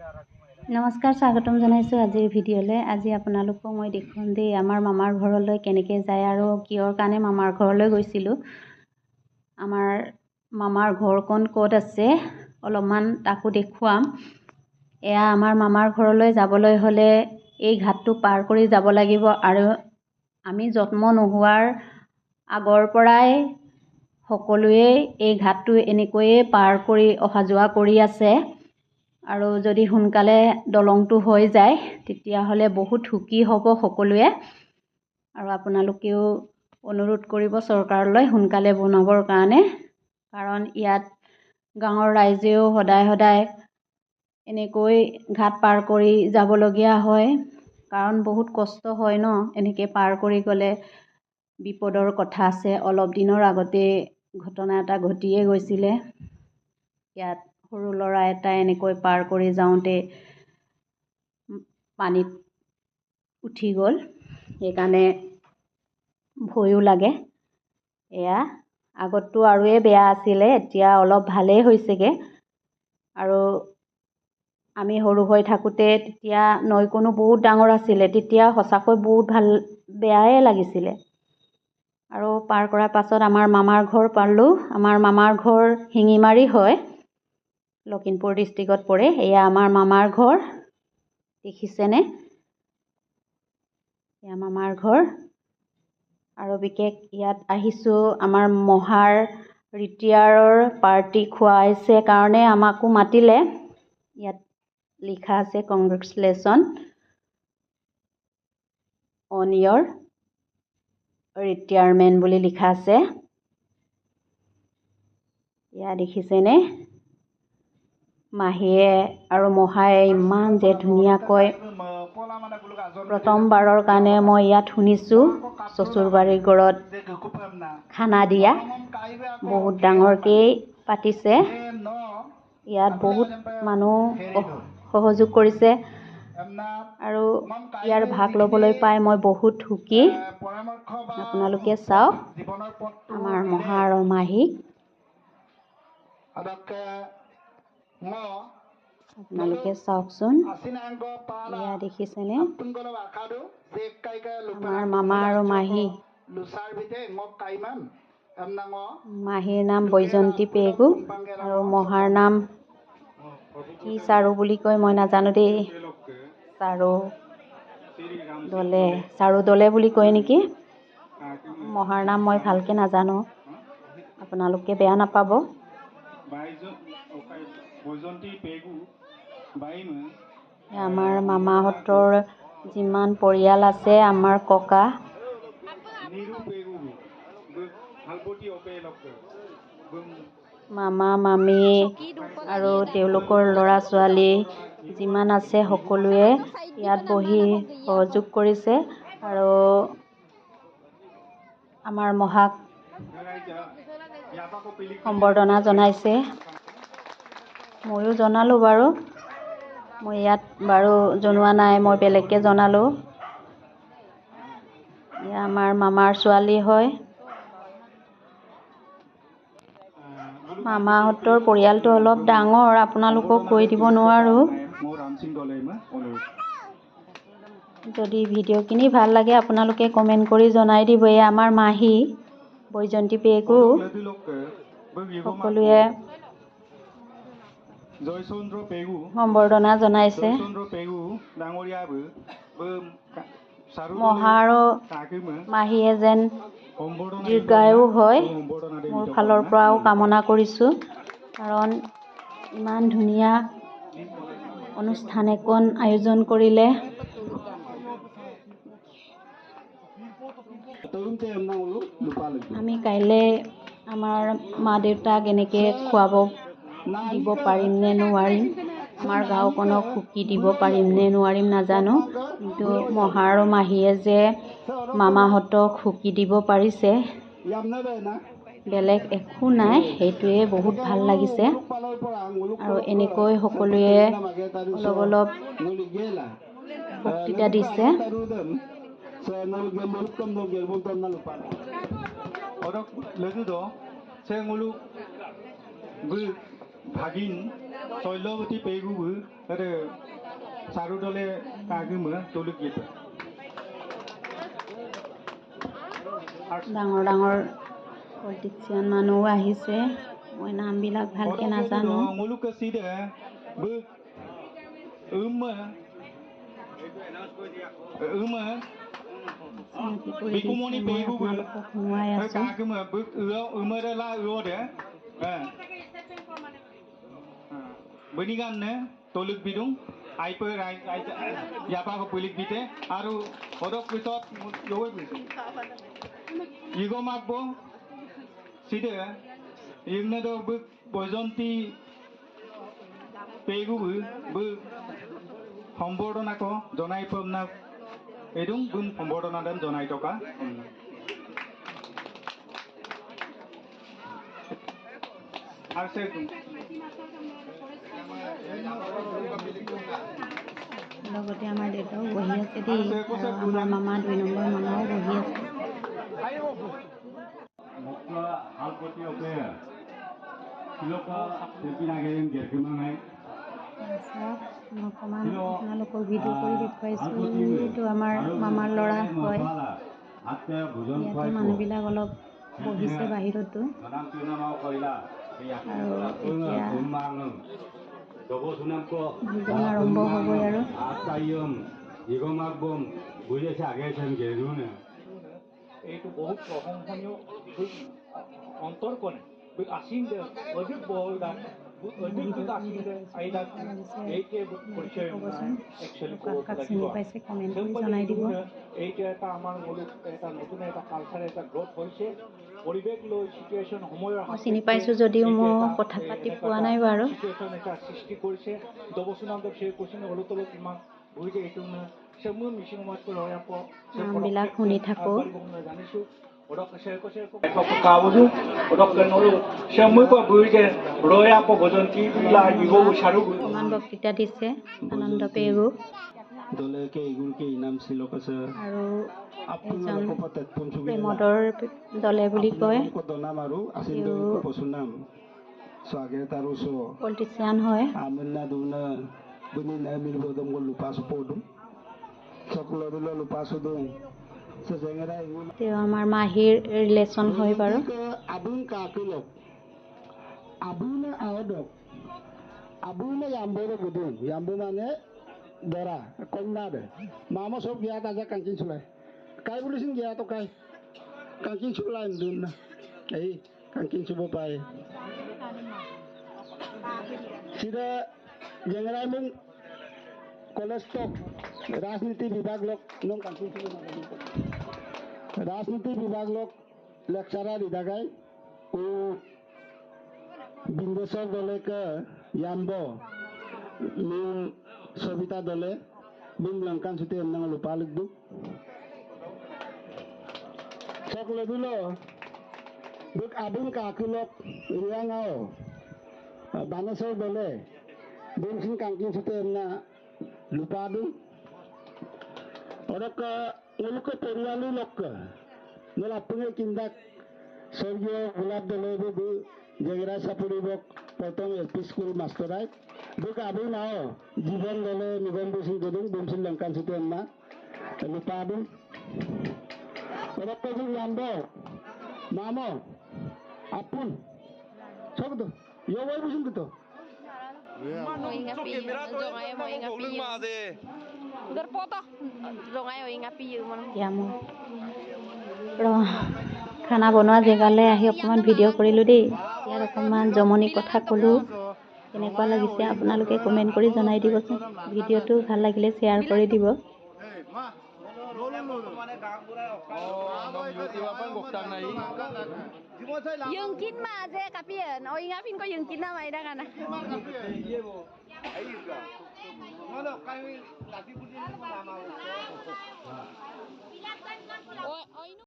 নমস্কাৰ, স্বাগতম জনাইছোঁ আজিৰ ভিডিঅ'লৈ। আজি আপোনালোকক মই দেখুৱাম দেই আমাৰ মামাৰ ঘৰলৈ কেনেকৈ যায় আৰু কিয়ৰ কাৰণে মামাৰ ঘৰলৈ গৈছিলোঁ। আমাৰ মামাৰ ঘৰখন ক'ত আছে অলপমান তাকো দেখুৱাম। এয়া আমাৰ মামাৰ ঘৰলৈ যাবলৈ হ'লে এই ঘাটটো পাৰ কৰি যাব লাগিব আৰু আমি জন্ম নোহোৱাৰ আগৰ পৰাই সকলোৱে এই ঘাটটো এনেকৈয়ে পাৰ কৰি অহা যোৱা কৰি আছে। আৰু যদি সোনকালে দলংটো হৈ যায় তেতিয়াহ'লে বহুত সুখী হ'ব সকলোৱে। আৰু আপোনালোকেও অনুৰোধ কৰিব চৰকাৰলৈ সোনকালে বনাবৰ কাৰণে, কাৰণ ইয়াত গাঁৱৰ ৰাইজেও সদায় এনেকৈ ঘাট পাৰ কৰি যাবলগীয়া হয়, কাৰণ বহুত কষ্ট হয় ন, এনেকৈ পাৰ কৰি গ'লে বিপদৰ কথা আছে। অলপ দিনৰ আগতে ঘটনা এটা ঘটিয়ে গৈছিলে। ইয়াত সৰু ল'ৰা এটা এনেকৈ পাৰ কৰি যাওঁতে পানীত উঠি গ'ল, সেইকাৰণে ভয়ো লাগে। এয়া আগততো আৰুৱে বেয়া আছিলে, এতিয়া অলপ ভালেই হৈছেগৈ। আৰু আমি সৰু হৈ থাকোঁতে তেতিয়া নৈখনো বহুত ডাঙৰ আছিলে, তেতিয়া সঁচাকৈ বহুত বেয়াই লাগিছিলে। আৰু পাৰ কৰাৰ পাছত আমাৰ মামাৰ ঘৰ পালোঁ। আমাৰ মামাৰ ঘৰ শিঙিমাৰী হয়, লখিমপুৰ ডিষ্ট্ৰিক্টত পৰে। এয়া আমাৰ মামাৰ ঘৰ, দেখিছেনে? এয়া মামাৰ ঘৰ। আৰু বিশেষ ইয়াত আহিছোঁ আমাৰ মহাৰ ৰিটায়াৰৰ পাৰ্টি খুৱাইছে কাৰণে আমাকো মাতিলে। ইয়াত লিখা আছে কংগ্ৰেচুলেশ্যন অন ইয়ৰ ৰিটায়াৰমেণ্ট বুলি লিখা আছে। এয়া দেখিছেনে? মাহীয়ে আৰু মহায়ে ইমান যে ধুনীয়াকৈ প্ৰথমবাৰৰ কাৰণে মই ইয়াত শুনিছোঁ চচুৰবাৰীৰ ঘৰত খানা দিয়া বহুত ডাঙৰকৈ পাতিছে। ইয়াত বহুত মানুহ সহযোগ কৰিছে আৰু ইয়াৰ ভাগ ল'বলৈ পাই মই বহুত সুখী। আপোনালোকে চাওক আমাৰ মহা আৰু মাহী, আপোনালোকে চাওকচোন। এয়া দেখিছেনে? আমাৰ মামা আৰু মাহী। মাহীৰ নাম বৈজন্তী পেগু আৰু মহাৰ নাম কি চাৰু বুলি কয় মই নাজানো দেই। চাৰু দলে বুলি কয় নেকি। মহাৰ নাম মই ভালকৈ নাজানো, আপোনালোকে বেয়া নাপাব। আমাৰ মামাহঁতৰ যিমান পৰিয়াল আছে, আমাৰ ককা মামা মামী আৰু তেওঁলোকৰ ল'ৰা ছোৱালী যিমান আছে সকলোৱে ইয়াত বহি সহযোগ কৰিছে আৰু আমাৰ মহাক সম্বৰ্ধনা জনাইছে। ময়ো জনালোঁ বাৰু, মই ইয়াত বাৰু জনোৱা নাই, মই বেলেগকৈ জনালোঁ। এয়া আমাৰ মামাৰ ছোৱালী হয়। মামাহঁতৰ পৰিয়ালটো অলপ ডাঙৰ, আপোনালোকক কৈ দিব নোৱাৰোঁ। যদি ভিডিঅ'খিনি ভাল লাগে আপোনালোকে কমেণ্ট কৰি জনাই দিব। এয়া আমাৰ মাহী বৈজন্তী পেগু, সকলোৱে সম্বৰ্ধনা জনাইছে। মহা আৰু মাহীয়ে যেন দীৰ্ঘায়ু হয়, মোৰ ফালৰ পৰাও কামনা কৰিছোঁ, কাৰণ ইমান ধুনীয়া অনুষ্ঠান এখন আয়োজন কৰিলে। আমি কাইলৈ আমাৰ মা দেউতাক এনেকৈ খুৱাব দিব পাৰিম নে নোৱাৰিম, আমাৰ গাঁওখনক সুখী দিব পাৰিম নে নোৱাৰিম নাজানো, কিন্তু মহা আৰু মাহীয়ে যে মামাহঁতক সুখী দিব পাৰিছে, বেলেগ একো নাই, সেইটোৱে বহুত ভাল লাগিছে। আৰু এনেকৈ সকলোৱে অলপ বক্তৃতা দিছে। শৈলবতী পেগুবু আৰে চাৰুদলে কাগিমু তলুক গীত ডাঙৰ ডাঙৰ পলিটিচিয়ান মানুহো আহিছে মই নামবিলাক ভালকে নাজানো মুলুক সিদে বু বিকুমনি পেগুবু কাগিমু বু উমরেলা উদে বনিগাননে তলুক বিদুং আইপে ইয়াপা পুলিক বিতে আৰু অদক পিছত লই গৈছে ইগো মাগবো সিদে ইগনে দ বু বজন্তি পেগুবু বু সম্বৰ্ধনা ক জনাই পমনা এদুং গুণ সম্বৰ্ধনা দেন জনাই টকা আৰ সে লগতে আমাৰ দেউতাও বহি আছে দেই আৰু আমাৰ মামা 2 নম্বৰ মামাও বহি আছে হালপতি ওকে কিলোকা শিল্পীনাগেন গেৰকিমাঙাই অকণমান আপোনালোকক ভিডিঅ' কৰি দেখুৱাইছোঁ এইটো আমাৰ মামাৰ ল'ৰা হয় ইয়াতে মানুহবিলাক অলপ বহিছে বাহিৰতো আৰু এতিয়া ভোজন আৰম্ভ হ'বই আৰু এইটো বহুত প্ৰশংসনীয় অন্তৰ কৰে আসিন দে অধিক বহুদান অধিক আসিন দে আইদা এইকে পৰিচয় একচুয়ালি চিনি পাইছে কমেণ্ট কৰি জনাই দিব এইটা এটা আমাৰ মুলুক এটা নতুন এটা কালচাৰ এটা গ্ৰোথ হৈছে পৰিৱেশ লৈ সিচুৱেশ্যন সময়ৰ চিনি পাইছোঁ যদিও মই কথা পাতি পোৱা নাই বাৰু সিচুৱেশ্যন এটা সৃষ্টি কৰিছে দবসুনান্দক সেই কোচিন অলতলত ইমান বুজি এইটো semua misi umat Royapo নামবিলাক শুনি থাকোঁ জানিছোঁ কাবুজু ডক্টৰ নলু semua ko buije Royapo বজন্তি বিলা ইগো সাৰু সমান বক্তৃতা দিছে আনন্দ পেগু দলেকে ইগুৰকে ইনাম সিলক আছে আৰু এজন প্ৰেমদৰ দলে বুলি কয় নাম আৰু আছিল পছুনাম স্বাগত আৰু সো পলিটিচিয়ান হয় আমনা দুনা বুনি নামিল বদম লুপা সুপদম সকলোৰে লুপা সুদম সেজেঙৰা তেওঁ আমাৰ মাহিৰ ৰিলেশ্যন হয় বাৰু আবুন কাকুলক আবুন আওদক আবুন ইয়াম্বৰে গুদুন ইয়াম্বু মানে দৰা কন্যা দে মামা সব গিয়া তাজা কাঞ্চিন চলাই কাই বুলিছিন গিয়া তো কাই কাঞ্চিন চলাই দুন না এই কাঞ্চিন চুব পায় সিদা জেঙৰাই মুং কলেজ টক ৰাজনীতি বিভাগ লোক নং কাঞ্চিন চুব ৰাজনীতি বিভাগ লোক লেকচাৰাৰ দিদাগাই ও বিন্দেশ্বৰ দলেকে ইয়াম্ব মিং সবিতা দলে মিং লঙ্কান সুতে এমন লুপা লিখবো সকলে দিল বুক আবুন কাকুলক রিয়াঙাও বানেশ্বর দলে বিমসিন কাঙ্কিন সুতে এমনা লুপা দু অরক ওলুকে পেরিয়ালু লোক নল আপুনে কিন্দাক স্বর্গীয় গোলাপ দলে বু জেগরা সাপুরিবক প্রথম এলপি স্কুল মাস্টারাই বুক আবু নাও জীবন দলে নিগম বসিন গদুং বিমসিন লঙ্কান সুতে এমনা লুপা দু অরক পেজু লাম্ব মামো apun sok tuh yo boy busin gitu Moi ngapi jongai moi ngapi udah foto jongai moi ngapi ইয়ামো খানা বনোৱা জেগালৈ আহি অকণমান ভিডিঅ' কৰিলোঁ দেই ইয়াত অকণমান জমনি কথা ক'লোঁ কেনেকুৱা লাগিছে আপোনালোকে কমেণ্ট কৰি জনাই দিবচোন ভিডিঅ'টো ভাল লাগিলে শ্বেয়াৰ কৰি দিব Yungkin mah aja kapian. Oh ingapin ko yungkin na may da kana. Oh